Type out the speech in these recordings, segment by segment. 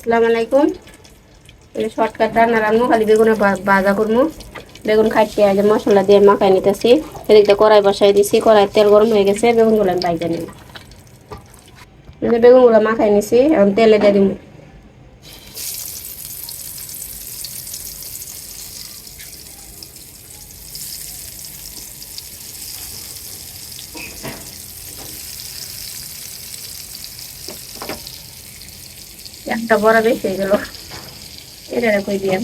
আসসালামু আলাইকুম। এই শর্টকাট রান্না রান্না খালি বেগুনের ভাজা করবো। বেগুন খাইতে আগে মশলা দিয়ে মাখাই নিতেছি। এদিকে কড়াই বসাই দিছি, কড়াই তেল গরম হয়ে গেছে, বেগুনগুলো আমি ভাজা নিব। বেগুনগুলো মাখাই নিছি, এখন তেলে দিয়ে দিব। একটা বড় বেশি হয়ে গেল, এটা কই দিয়াম।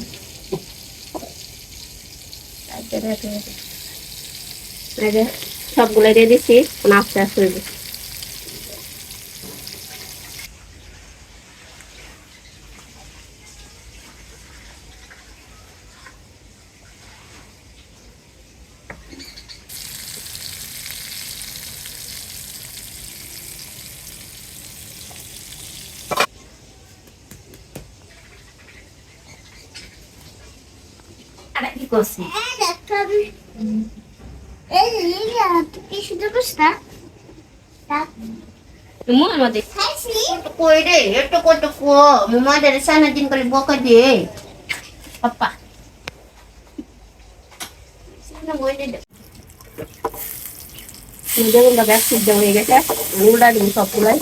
এই যে সবগুলো দিয়ে দিছি, আস্তে আস্তে হইব। আরে কি করছিস? Semua mati. Kue deh, itu kue tuh kue. Mama dari sana jin kali boka deh. Apa? Sana kue deh. Ini jangan tak biasa jauh ya guys. Udah di shop pulai.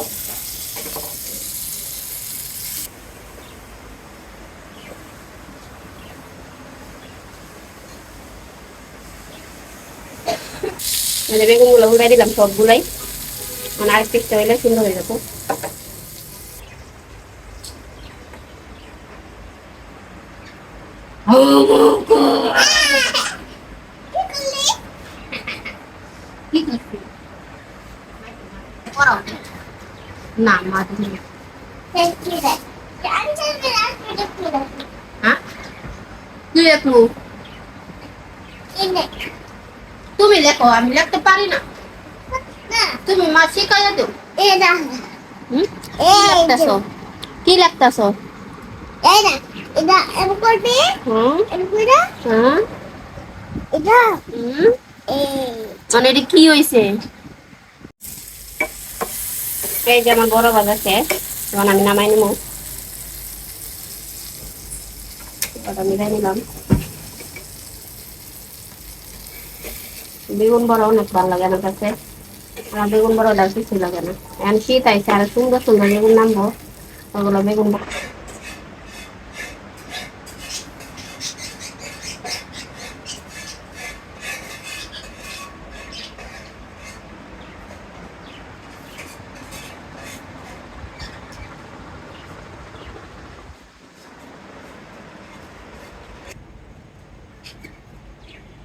Ini begung udah di dalam shop pulai. Mana artis ceweknya sini lagi tuh. Nah, mati. Hah? Lihat lu. তুমি লেখো, আমি লিখতে পারি না। তুমি মা শিখাইয়া দাও। কি লিখতাছো? কি লিখতাছো? এটা এম করবে। এম কইরা? এটা মানে এটা কি হইছে? এই যে আমার বড় ভাজা শেষ, এখন আমি নামাই নিব। ওটা মিলাই নিলাম। বেগুন বড়া অনেক ভালো লাগে আমার কাছে। আমার বেগুন বড়াটা কিছু লাগে না। এখন শীত আইসে, আর সুন্দর সুন্দর বেগুন নামবো, ওগুলো বেগুন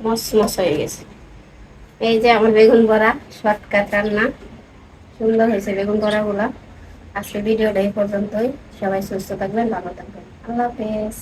মস মস হয়ে গেছে। এই যে আমার বেগুন বড়া, শর্টকাট রান্না, সুন্দর হয়েছে বেগুন বড়াগুলা। আজকে ভিডিওটা এই পর্যন্তই। সবাই সুস্থ থাকবেন, ভালো থাকবেন। আল্লাহ হাফেজ।